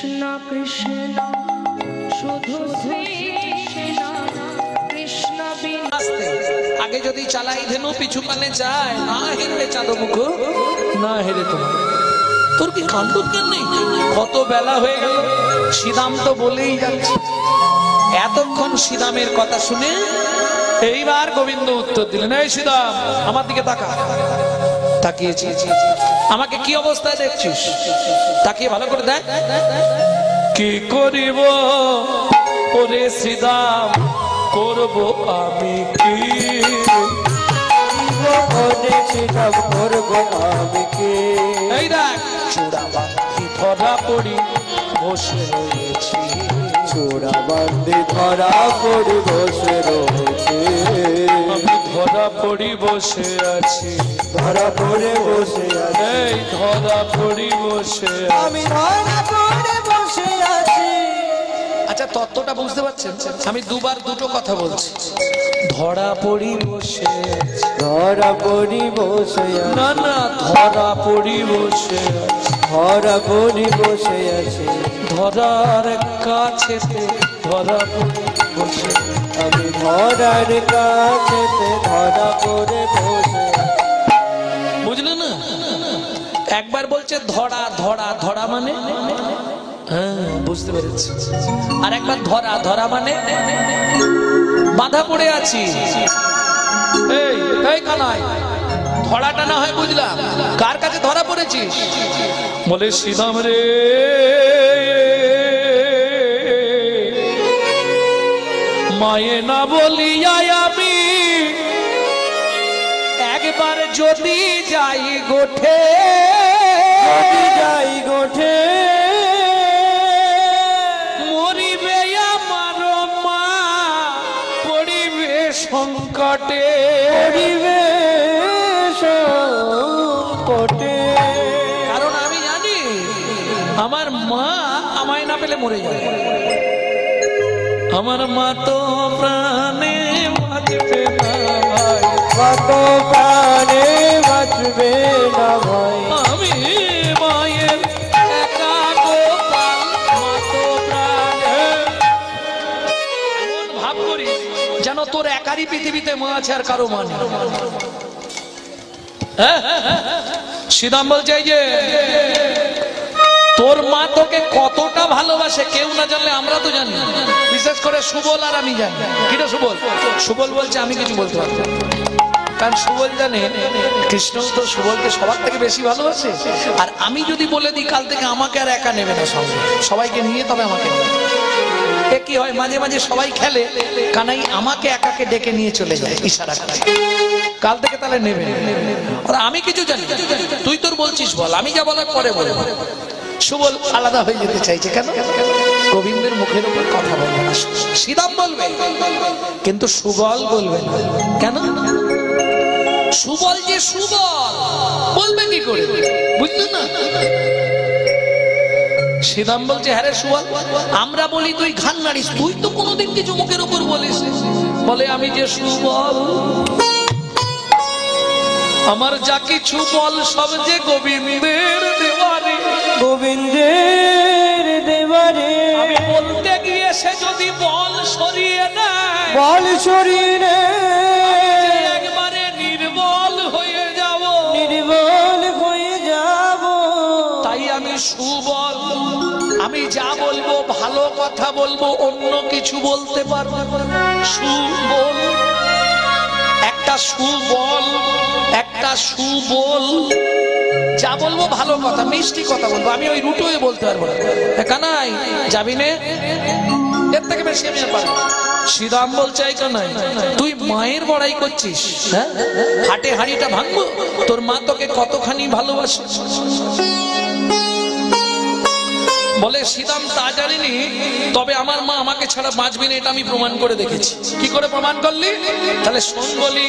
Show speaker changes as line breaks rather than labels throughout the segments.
কৃষ্ণ কৃষ্ণ শুধু শ্রী কৃষ্ণ কৃষ্ণ বিনা।
আগে যদি চালাই ধেনু পিছু কানে যায় না হেরবে চাঁদ মুখ না হেরে তোমার। তোর কি কাণ্ড জ্ঞান নেই? কত বেলা হয়ে গেল, শ্রীরাম তো বলেই যাচ্ছে। এতক্ষণ শ্রীরামের কথা শুনে এইবার গোবিন্দ উত্তর দিলেন, এই শ্রীরাম আমার দিকে তাকা। তাকিয়েছি, আমাকে কি অবস্থায় দেখছিস? তাকিয়ে ভালো করে দেখ। কি করিব ওরে শ্রীরাম, করব আমি কি? করব আমি কি? এই দেখ চূড়াবান্ধি ধরা পড়ি বসে রয়েছি,
চূড়াবান্ধি ধরা পড়ি বসে রয়েছি।
আমি ধরা পড়ি বসে আছি,
ধরা পড়ে বসে আছি।
এই ধরা পড়ি বসে
আমি ধরা পড়ে বসে আছি।
আচ্ছা তত্ত্বটা বুঝতে পারছেন? আমি দুবার দুটো কথা বলছি। ধরা পড়ি বসে আছি,
ধরা পড়ি বসে আছি।
না না ধরা পড়ি বসে আছি,
ধরা পড়ি বসে আছি।
ধরার কাছে ধরা পড়ি বসে।
আমি ধরার কাছে ধরা পড়ে বসে আছি।
বুঝলে না? একবার বলছে ধরা ধরা ধরা মানে, হ্যাঁ বুঝতে পেরেছি। আর একবার ধরা ধরা মানে বাধা পড়ে আছি। এই এই কানাই, ধরাটা না হয় বুঝলাম, কার কাছে ধরা পড়েছিস? বলে শ্রীরাম রে, মায়ে না বলিয়া আমি একবার যদি যাই গোঠে,
যাই গোঠে
মরিবে আমার মা পড়িবে সংকটে,
পড়িবে সংকটে।
কারণ আমি জানি আমার মা আমায় না পেলে মরে যাবে। আমার মা তো প্রাণে বাঁচবে না ভাই,
কত প্রাণে বাঁচবে না ভাই।
আমি মায়ের একা গোপাল, মা তো প্রাণে। এমন ভাব করি যেন তোর একারই পৃথিবীতে মা আছে আর কারো মা নেই। শ্রীরাম বলছে এই যে তোর মা তোকে কতটা ভালোবাসে কেউ না জানলে আমরা তো জানি, বিশেষ করে সুবল আর আমি জানি। কিরে সুবল? সুবল বলছে আমি কিছু বলতে পারবো না, কারণ সুবল জানে কৃষ্ণ তো সুবলকে সবার থেকে বেশি ভালোবাসে। আর আমি যদি বলে দিই কাল থেকে আমাকে আর একা নেবে না, সঙ্গে সবাইকে নিয়ে তবে আমাকে নেবে। এ কি হয়, মাঝে মাঝে সবাই খেলে, কানাই আমাকে একাকে ডেকে নিয়ে চলে যায় ইশারা করে, কাল থেকে তাহলে নেবে। আর আমি কিছু জানি, তুই তোর বলছিস বল, আমি যা বলার পরে বলে। সুবল আলাদা হয়ে যেতে চাইছে কেন? গোবিন্দের মুখের উপর কথা বলবে না, শ্রীরাম বলবে কিন্তু সুবল বলবে না। কেন? সুবল যে সুবল বলবে কি করে, বুঝলেন না? শ্রীরাম বলছে হ্যাঁ রে সুবল, আমরা বলি তুই ঘান নাড়িস, তুই তো কোনোদিন কিছু মুখের উপর বলিস। বলে আমি যে সুবল, আমার যা কিছু বল সব যে গোবিন্দের দেওয়ারে,
গোবিন্দের দেবারে।
আমি বলতে গিয়ে সে যদি বল সরিয়ে নেয়,
বল শরীরে
একবারে নির্বল হয়ে যাব,
নির্বল হয়ে যাব।
তাই আমি সুবল, আমি যা বলবো ভালো কথা বলবো, অন্য কিছু বলতে পারবো না। সুবল, একটা সুবল, একটা সুবল, যা বলবো ভালো কথা মিষ্টি কথা বলবো, আমি ওই রুটোয় বলতে পারবো না। কানাই যাবি নে, এর থেকে বেশি আমি আর পারবো না। শ্রীরাম বলছে এই কানাই তুই মায়ের বড়াই করছিস, হ্যাঁ হাটে হাড়িটা ভাঙবো, তোর মা তোকে কতখানি ভালোবাসে। বলে শ্রীরাম তা জানিনি, তবে আমার মা আমাকে ছাড়া বাঁচবে না এটা আমি প্রমাণ করে দেখেছি। কি করে প্রমাণ করলি? তাহলে শোন বলি।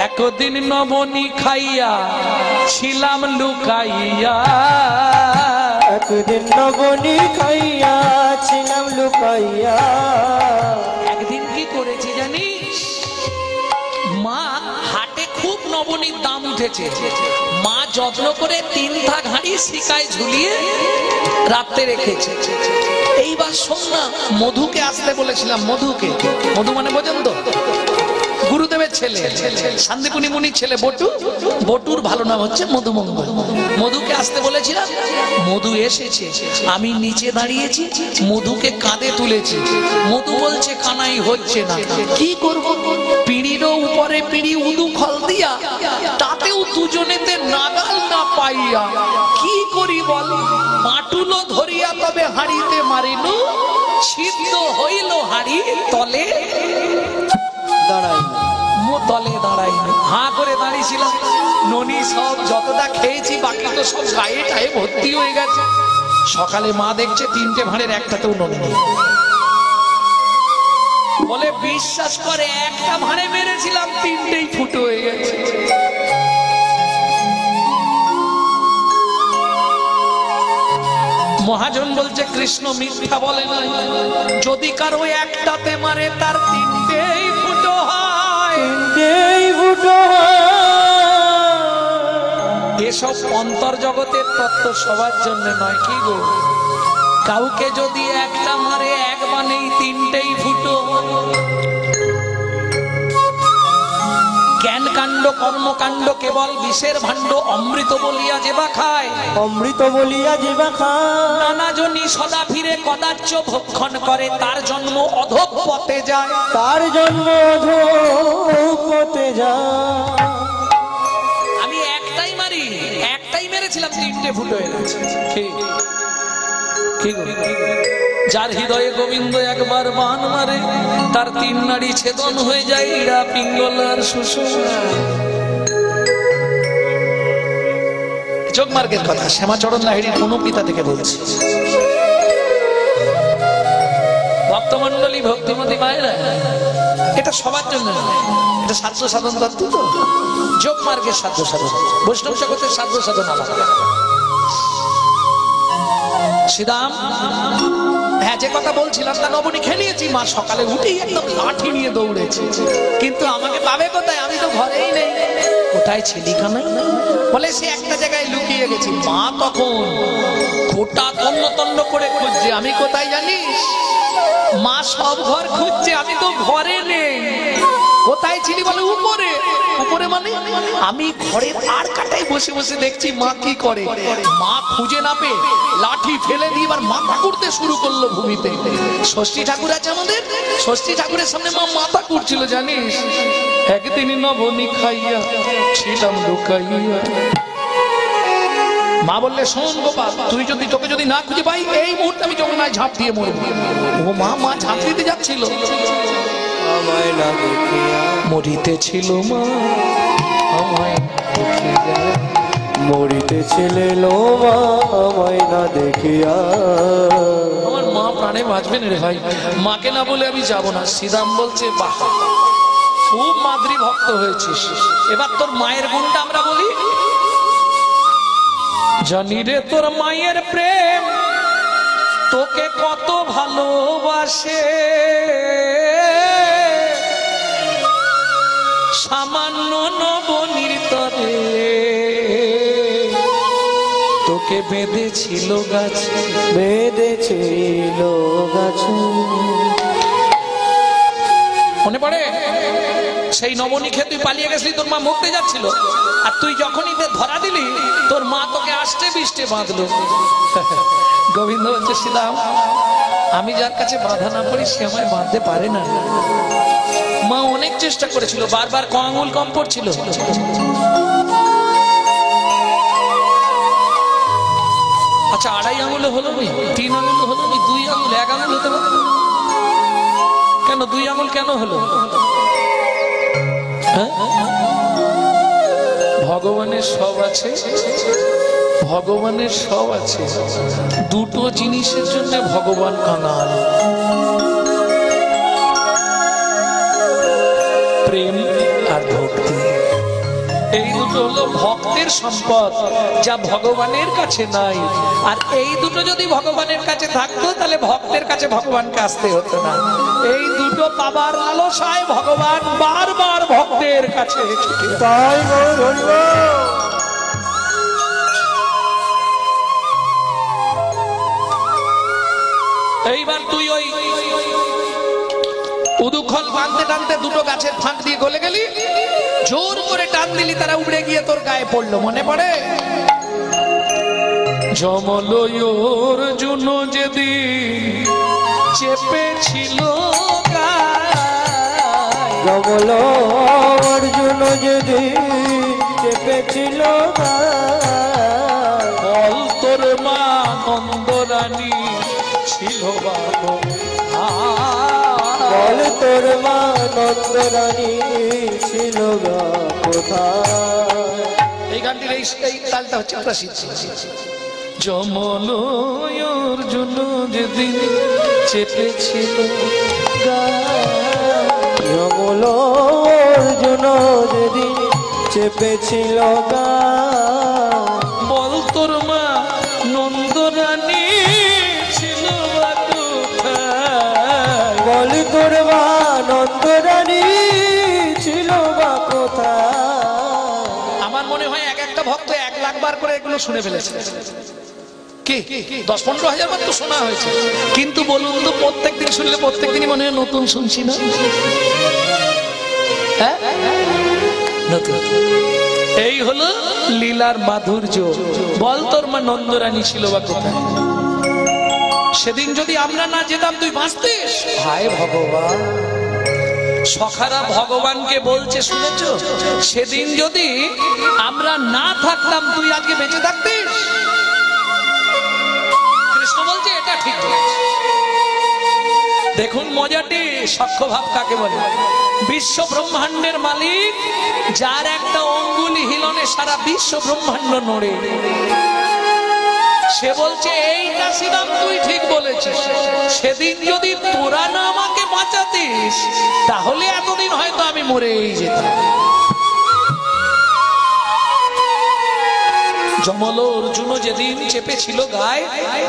একদিন নবনী খাইয়া ছিলাম লুকাইয়া,
একদিন নবনী খাইয়া ছিলাম লুকাইয়া।
একদিন কি করেছি জানিস? মা হাটে খুব নবনীর দাম উঠেছে। মা যত্ন করে 3 ভাগ হাঁড়ি শিকায় ঝুলিয়ে রাতে রেখেছে। এইবার শোন না, মধুকে আসতে বলেছিলাম। মধুকে, মধু মানে বোঝেন তো, গুরুদেবের ছেলে, শান্তিপুনি মুনির ছেলে বটু। বটুর ভালো নাম হচ্ছে মধুমঙ্গল। মধুকে আসতে বলেছিলাম, মধু এসেছে। আমি নিচে দাঁড়িয়েছি, মধুকে কাঁধে তুলেছি। মধু বলছে কানাই হচ্ছে না, কি করব? পিঁড়িরও উপরে পিঁড়ি উদু খল দিয়া, তাতেও দুজনেতে নাগাল না পাইয়া, কি করি বল? মাটুলো ধরিয়া তবে হাঁড়িতে মারিনু, সিদ্ধ হইল হাঁড়ি তলে
দাঁড়াই
তলে দাঁড়াইনি। হাঁ করে দাঁড়িয়েছিলাম। ননি সব যতটা খেয়েছি, বাকি তো সব গায়ে টায়ে ভর্তি হয়ে গেছে। সকালে মা দেখছে 3টে ভাঁড়ের একটাতেও ননি নেই। বলে বিশ্বাস করে, একটা ভাঁড়ে মেরেছিলাম, 3টেই ফুটো হয়ে গেছে। মহাজন বলছে কৃষ্ণ মিথ্যা বলে না, যদি কারো একটাতে মারে তার 3টেই ফুটো হয়। এসব অন্তর্জগতের তত্ত্ব সবার জন্য নয়, কি গো? কাউকে যদি একটা মারে, এক বানেই 3টেই ফুটো। জ্ঞান কাণ্ড কর্মকাণ্ড কেবল বিষের ভাণ্ড, অমৃত বলিয়া যেবা খায়,
অমৃত বলিয়া জিবা খায়।
নানা জনি সদা ফিরে কদাচ্য ভক্ষণ করে, তার জন্ম অধঃপথে যায়।
তার জন্ম অধঃপথে যায়।
আমি একটাই মারি, একটাই মেরেছিলাম, 3টে ফুটো হয়ে গেছে। কি গো? যার হৃদয়ে গোবিন্দ একবার বান মারে, তার 3 নাড়ি ছেদন হয়ে যায়, ইড়া পিঙ্গলার সুষমা। যোগমার্গের কথা শ্যামাচরণ লাহিড়ীর কোন পিতা থেকে বলছি। ভক্তমন্ডলী, ভক্তিমতী মায়েরা, এটা সবার জন্য নয়, এটা সাধ্য সাধন তত্ত্ব। তো যোগমার্গের সাধ্য সাধন, বৈষ্ণব জগতের সাধ্য সাধন আলাদা। শ্রীরাম, হ্যাঁ, যে কথা বলছিলাম তা নবনী খেলিয়েছি। মা সকালে উঠেই একদম লাঠি নিয়ে দৌড়েছে, কিন্তু আমাকে পাবে কোথায়? আমি তো ঘরেই নেই। কোথায় ছিলি কানাই? বলে সে একটা জায়গায় লুকিয়ে গেছি। মা তখন গোটা তন্ন তন্ন করে খুঁজছে, আমি কোথায় জানিস? মা সব ঘর খুঁজছে, আমি তো ঘরে নেই। কোথায় ছিলি? বলে উপরে। উপরে মানে? আমি ঘরের আর কাটাই বসে বসে দেখছি মা কি করে। মা খুঁজে না পেয়ে লাঠি ফেলে দিয়ে এবার মাথা করতে শুরু করলো ভূমিতে। ষষ্ঠী ঠাকুর আছে আমাদের, ষষ্ঠী ঠাকুরের সামনে মা মাথা করছিল জানিস। একদিন নবনী খাইয়া ছিলাম লুকাইয়া। মা বললে, শোন গোপাল, তোকে যদি না খুঁজে পাই, এই মুহূর্তে আমি যমুনায় ঝাঁপ দিয়ে মরবো। ও মা ঝাঁপ দিতে যাচ্ছিল।
আমায় না দেখিয়া
মরিতেছিল মা, আমায় দেখিয়া।
মরিতেছিলে মা, আমায় না দেখিয়া।
আমার মা প্রাণে বাঁচবেন রে ভাই, মাকে না বলে আমি যাব না। শ্রীরাম বলছে, বাহ, খুব মাদ্রি ভক্ত হয়েছিস। এবার তোর মায়ের গুণটা আমরা বলি। জানি রে তোর মায়ের প্রেম, তোকে কত ভালোবাসে। সামান্য নবনীর তরে তোকে বেঁধেছিল গাছে,
বেঁধেছিল গাছে।
মনে পড়ে সেই নবনী খেয়ে তুই পালিয়ে গেছিলি, তোর মা মরতে যাচ্ছিল, আর তুই যখনই ধরা দিলি, তোর মা তোকে আষ্টে বিষ্টে বাঁধলো। গোবিন্দ বলছে, শ্রীরাম, আমি যার কাছে বাধা না পড়ি সে আমায় বাঁধতে পারে না। মা অনেক চেষ্টা করেছিল, বারবার ক আঙুল কম পড়ছিল। আচ্ছা, 2.5 আঙুলে হলো নি, 3 আঙুল হলো নি, 2 আঙুল, 1 আঙুল হতে পারে কেন? 2 আঙুল কেন হলো? ভগবানের সব আছে, ভগবানের সব আছে। দুটো জিনিসের জন্য ভগবান কাঙাল, প্রেম আর ভক্তি। এই দুটো হলো ভক্তের সম্পদ, যা ভগবানের কাছে নাই। আর এই দুটো যদি ভগবানের কাছে থাকতো তাহলে ভক্তের কাছে ভগবানকে আসতে হতো না। এই দুটো পাবার লালসায় ভগবান বারবার ভক্তের কাছে ছুটে যায়।
তাই গৌর হরি বল।
এইবার তুই ওই উদুখল টানতে টানতে দুটো গাছের ফাঁক দিয়ে গলে গেলি, জোর করে টান দিলি, তারা উড়ে গিয়ে তোর গায়ে পড়লো। মনে পড়ে যমলয়োর জন্য যেদিন চেপেছিল গায়ে,
যমল অর্জুন যদি চেপেছিল গায়ে,
বল তোর মা নন্দরানী ছিল বাবু,
বল তোর মা নন্দরানী ছিল গা কোথায়।
এই গানটির এই তালটা হচ্ছে প্রসিদ্ধ। যমলয়োর জন্য যেদিন চেপেছিল গায়ে,
যমল অর্জুন যদি চেপেছিল গায়ে,
বল তোর মা নন্দরানী ছিল বা কোথায়,
বল তোর মা নন্দরানী ছিল বা কোথায়।
আমার মনে হয় এক একটা ভক্ত 1,00,000 বার করে এগুলো শুনে ফেলেছে। কি 10-15 হাজার বার তো শোনা হয়েছে, কিন্তু বলুন তো প্রত্যেকদিন শুনলে প্রত্যেকদিনই মনে হয় নতুন শুনছি না? হ্যাঁ, নতুন। এই হলো লীলার মাধুর্য। বল তোর মা নন্দরানী ছিল বা কোথায়। সেদিন যদি আমরা না যেতাম তুই বাঁচতিস?
হায় ভগবান,
সখারা ভগবানকে বলছে, শুনেছো? সেদিন যদি আমরা না থাকতাম তুই আজকে বেঁচে থাকতিস? কৃষ্ণ বলছে এটা ঠিক বলেছে। দেখুন মজাটি, সখ্যভাব কাকে বলে? বিশ্ব ব্রহ্মাণ্ডের মালিক, যার একটা অঙ্গুলি হিলনে সারা বিশ্ব ব্রহ্মাণ্ড নড়ে, সে বলছে এইটা শ্রীরাম তুই ঠিক বলেছিস। সেদিন যদি তোরা না আমাকে বাঁচাতিস তাহলে এতদিন হয়তো আমি মরেই যেতাম। যমল অর্জুন যেদিন চেপেছিল গায়ে,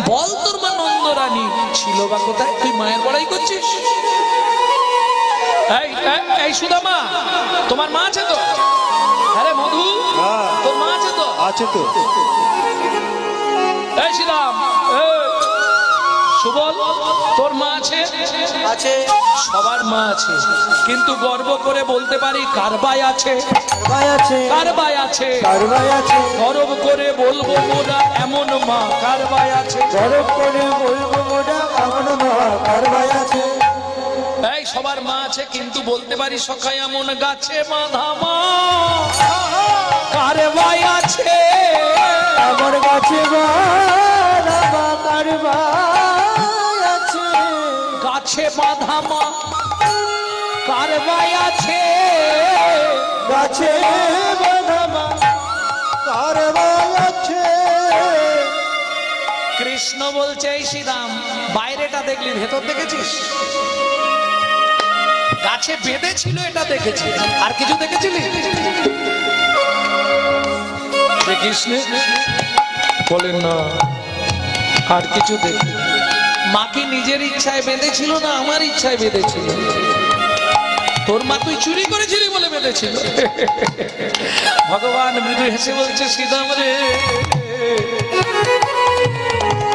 বল তোর মা নন্দরানী ছিল বা কোথায়। তুই মায়ের বড়াই করছিস? এই সুদামা, তোমার মা আছে তো? আরে মধু, তোর মা আছে তো?
আছে তো।
এই শ্রীরাম, সুবল, তোর মা আছে?
আছে,
সবার মা আছে, কিন্তু গর্ব করে বলতে পারি কার ভাই আছে?
ভাই আছে,
কার ভাই আছে?
কার ভাই আছে,
গর্ব করে বলবো মোরা এমন মা কার ভাই আছে?
গরব করে বলবো মোটা এমন মা কার ভাই আছে।
এই সবার মা আছে, কিন্তু বলতে পারি সখা এমন গাছে বাঁধা মা কার ভাই আছে?
আমার কাছে বাঁধা মা কার ভাই আছে,
গাছে বাঁধা মা কার ভাই আছে?
গাছে বাঁধা মা কার ভাই আছে।
কৃষ্ণ বলছে এই শ্রীরাম, বাইরেটা দেখলি, ভেতর দেখেছিস? গাছে বেঁধেছিল এটা দেখেছি, আর কিছু দেখেছিলি? কৃষ্ণ বলেন না, আর কিছু দেখি। মা কি নিজের ইচ্ছায় বেঁধেছিল না আমার ইচ্ছায় বেঁধেছিল? তোর মা তুই চুরি করেছিলি বলে বেঁধেছিল। ভগবান মৃদু হেসে বলছে, শ্রীরাম রে,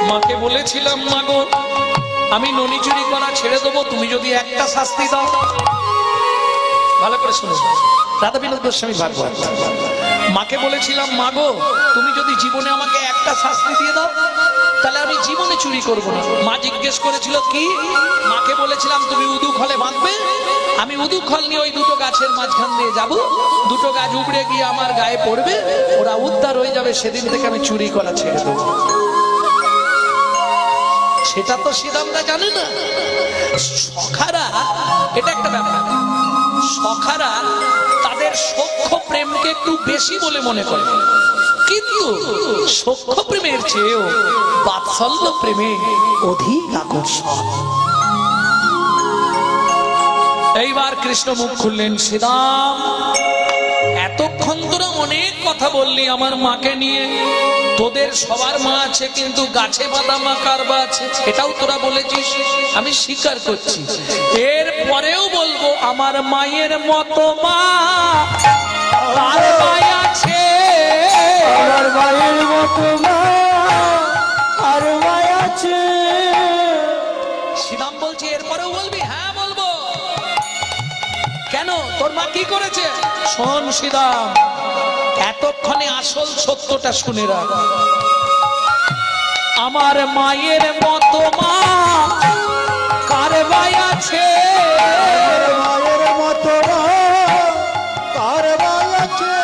মাকে বলেছিলাম মা গো আমি ননি চুরি করা ছেড়ে দেবো তুমি যদি একটা শাস্তি দাও। ভালো করে শুনো, রাধা বিনোদ গোস্বামী ভাগবত। মাকে বলেছিলাম মা গো তুমি যদি জীবনে আমাকে একটা শাস্তি দিয়ে দাও তাহলে আমি জীবনে চুরি করব না। মা জিজ্ঞেস করেছিল কি? মাকে বলেছিলাম তুমি উদুখলে বাঁধবে, আমি উদুখল নিয়ে ওই দুটো গাছের মাঝখান দিয়ে যাব, দুটো গাছ উপড়ে গিয়ে আমার গায়ে পড়বে, ওরা উদ্ধার হয়ে যাবে, সেদিন থেকে আমি চুরি করা ছেড়ে দেবো। সেটা তো শ্রীরামরা জানে না। সখারা, এটা একটা ব্যাপার, সখারা তাদের সখ্য প্রেমকে একটু বেশি বলে মনে করে, কিন্তু সখ্য প্রেমের চেয়েও বাৎসল্য প্রেমে অধিক আকর্ষণ। এইবার কৃষ্ণ মুখ খুললেন, শ্রীরাম এতক্ষণ তোরা অনেক কথা বললি আমার মাকে নিয়ে, তোদের সবার মা আছে কিন্তু গাছে বাঁধা মা কার বা আছে, এটাও তোরা বলেছিস, আমি স্বীকার করছি। এর পরেও বলবো আমার মায়ের মতো মা কার বা আছে?
আমার মায়ের মতো মা আর মায় আছে।
শ্রীরাম বলছে এরপরেও বলবি? হ্যাঁ বলবো। কেন, তোর মা কি করেছে? শোন শ্রীরাম, এতক্ষণে আসল সত্যটা শুনে রাখ। আমার মায়ের মতো মা কার বা আছে?
মায়ের মতো মা কার বা আছে?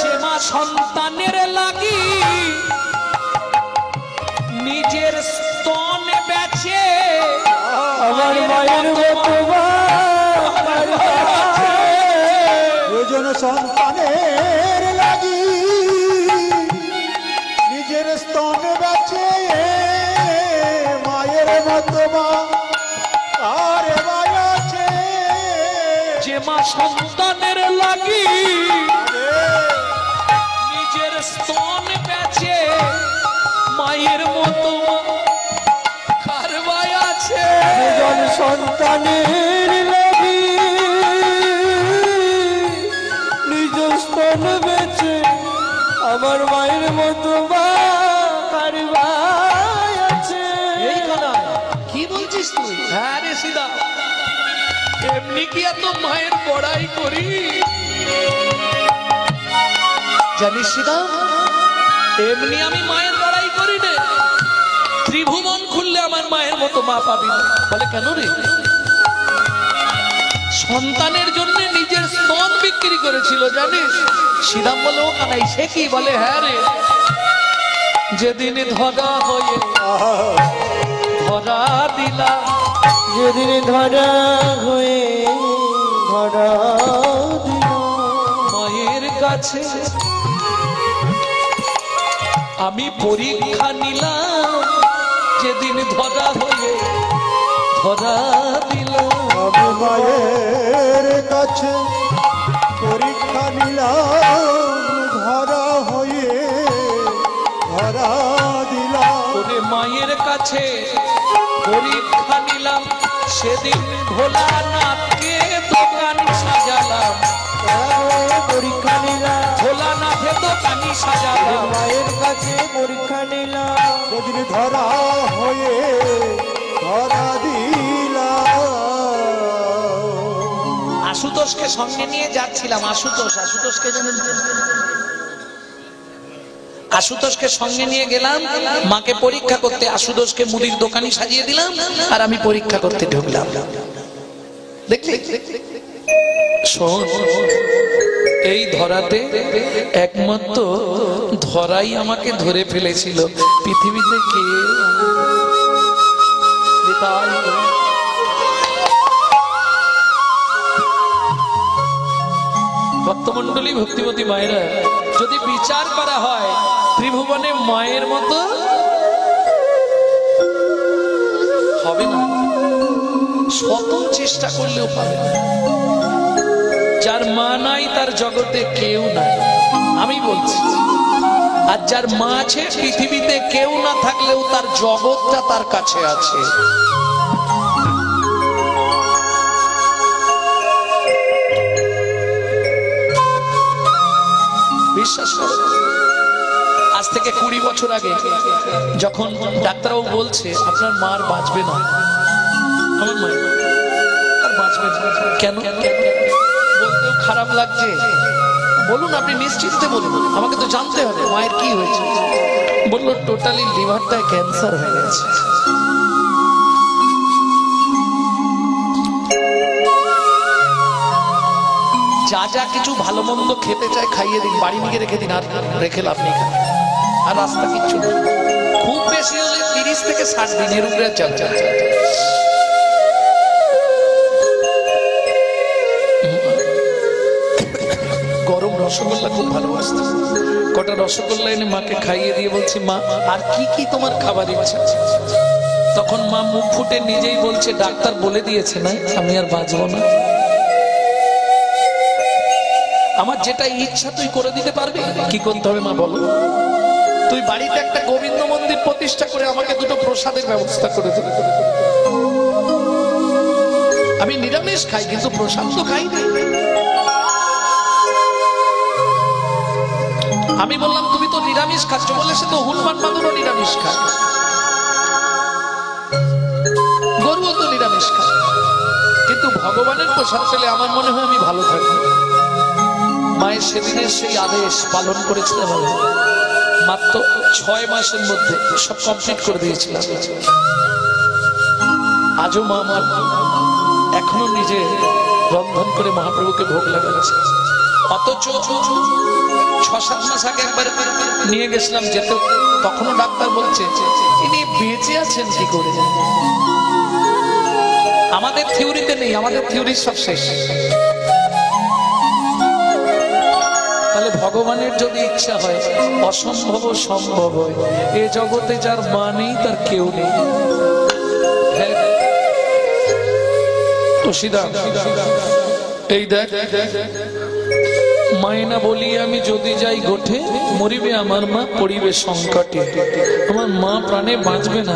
যে মা সন্তানের লাগি নিজের স্তন বেচে।
আমার মায়ের মতো মা কার বা আছে? দুজন সন্তানের লাগি নিজের স্তন বেচে। মায়ের মতো মা কার বা আছে?
যে মা সন্তানের লাগি নিজের স্তন বেচে। মায়ের মতো মা কার বা আছে?
দুজন সন্তানের লাগি নিজ স্তন বেচে। আমার মায়ের মতো মা কার বা আছে?
এই কথা কি বলছিস তুই? হ্যাঁ রে সিদা, এমনি কি এত মায়ের বড়াই করি? জানিস সিদা, এমনি আমি মায়ের বড়াই করি রে। ত্রিভুবন খুললে আমার মায়ের মতো মা পাবি না। বলে কেন রে? সন্তানের জন্য নিজের স্তন বিক্রি করেছিল জানিস? সিদাম বলে ও কানাই সে কি? বলে হ্যাঁ রে, যেদিন ধরা হয়ে ধরা দিলা।
যেদিন ধরা হয়ে ধরা দিল
মায়ের কাছে আমি পরীক্ষা নিলাম। যেদিন ধরা হয়ে ধরা দিল।
আমি মায়ের কাছে পরীক্ষা নিলাম। ধরা হয়ে ধরা দিলাম।
ওরে মায়ের কাছে পরীক্ষা নিলাম। সেদিন ভোলানাথকে দোকান সাজালাম।
পরীক্ষা নিলাম।
ভোলানাথে দোকানি সাজালাম।
মায়ের কাছে পরীক্ষা নিলাম। সেদিন ধরা হয়ে ধরা দিলাম।
আশুতোষকে সঙ্গে নিয়ে যাচ্ছিলাম। আশুতোষকে জানেন? আশুতোষকে সঙ্গে নিয়ে গেলাম মাকে পরীক্ষা করতে। আশুতোষকে মুদির দোকানি সাজিয়ে দিলাম আর আমি পরীক্ষা করতে ঢুকলাম। দেখলি? শোন, এই ধরাতে একমাত্র ধরাই আমাকে ধরে ফেলেছিল। পৃথিবীতে কেউ ভক্তমন্ডলী, ভক্তিমতী মায়েরা, যদি বিচার করা হয় ত্রিভুবনে মায়ের মতো হবে না। শত চেষ্টা করলেও পাবে না। যার মা নাই তার জগতে কেউ নাই, আমি বলছি। আর যার মা আছে, পৃথিবীতে কেউ না থাকলেও তার জগৎটা তার কাছে আছে। বিশ্বাস করো, আজ থেকে 20 বছর আগে যখন ডাক্তারবাবু বলছে আপনার মা আর বাঁচবে না, আমার মা আর বাঁচবে না, কেন বলতেও খারাপ লাগছে। বলুন, আপনি নিশ্চিন্তে বলুন, আমাকে তো জানতে হবে মায়ের কি হয়েছে। বললো টোটালি লিভারটায় ক্যান্সার হয়ে গেছে। যা যা কিছু ভালো মন্দ খেতে চায় খাইয়ে দিন, বাড়ি নিয়ে রেখে দিন, আর রেখে লাভ নেই। আর রাস্তা কিচ্ছু নেই, খুব বেশি হলে 30 থেকে 60 দিনের উপরে চাল। গরম রসগোল্লা খুব ভালোবাসত, কটা রসগোল্লা এনে মাকে খাইয়ে দিয়ে বলছি, মা আর কি কি তোমার খাবার ইচ্ছা? তখন মা মুখ ফুটে নিজেই বলছে, ডাক্তার বলে দিয়েছে না আমি আর বাঁচবো না। আমার যেটা ইচ্ছা তুই করে দিতে পারবি? কি করতে হবে মা বলো? তুই বাড়িতে একটা গোবিন্দ মন্দির প্রতিষ্ঠা করে আমাকে দুটো প্রসাদের ব্যবস্থা করে দেবে। আমি নিরামিষ খাই কিন্তু প্রসাদ তো খাই না। আমি বললাম তুমি তো নিরামিষ খাচ্ছ, বলে সে তো হনুমান বাদুরও নিরামিষ খায়, গরুও তো নিরামিষ খায়, কিন্তু ভগবানের প্রসাদ পেলে আমার মনে হয় আমি ভালো থাকি। মায়ের সেদিনের সেই আদেশ পালন করেছিলাম, মাত্র 6 মাসের মধ্যে সব কমপ্লিট করে দিয়েছিলাম। আজও মা আমার এখনো নিজে রন্ধন করে মহাপ্রভুকে ভোগ লাগাচ্ছে। অথচ 6-7 মাস আগে একবার নিয়ে গেছিলাম যেতে, তখনও ডাক্তার বলছে ইনি বেঁচে আছেন কি করে। আমাদের থিওরিতে নেই, আমাদের থিওরি সব শেষ। তাহলে ভগবানের যদি ইচ্ছা হয় অসম্ভব সম্ভব হয়। এ জগতে যার মা নেই তার কেউ নেই। এই দেখ মায়না বলি আমি যদি যাই গোঠে, মরিবে আমার মা পড়িবে সংকটে। আমার মা প্রাণে বাঁচবে না।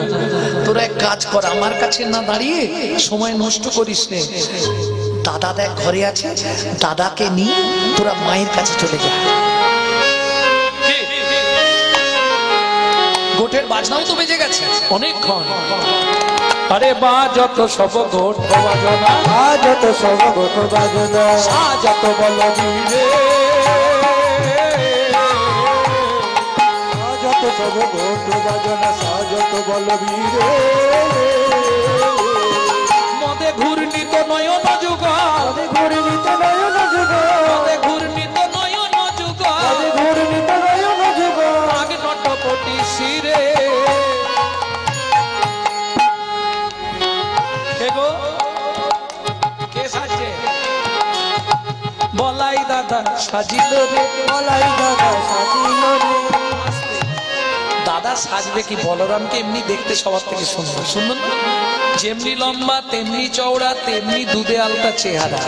তোরা এক কাজ কর, আমার কাছে না দাঁড়িয়ে সময় নষ্ট করিস নে। দাদা দেখ ঘরে আছে, দাদাকে নিয়ে তোরা মায়ের কাছে চলে যা। গোঠের বাজনাও তো বেজে গেছে অনেকক্ষণ। আরে বাজত সব গোঠ বাজনা,
বাজত সব গোঠ বাজনা,
সাজত বলবীরে,
সাজত সব গোঠ বাজনা, সাজত বলবীরে।
মদে ঘূর্ণিত নয়ন যুগ,
মদে ঘূর্ণিত নয়ন যুগ,
মদে ঘূর্ণিত নয়ন যুগ,
মদে ঘূর্ণিত নয়ন যুগ।
আগ নটপটি শিরে। বলাই দাদা সাজিল রে,
বলাই দাদা সাজিল রে।
দাদা সাজবে কি? বলরামকে এমনি দেখতে সবার থেকে সুন্দর, সুন্দর যেমনি লম্বা তেমনি চওড়া তেমনি দুধে আলতা চেহারা।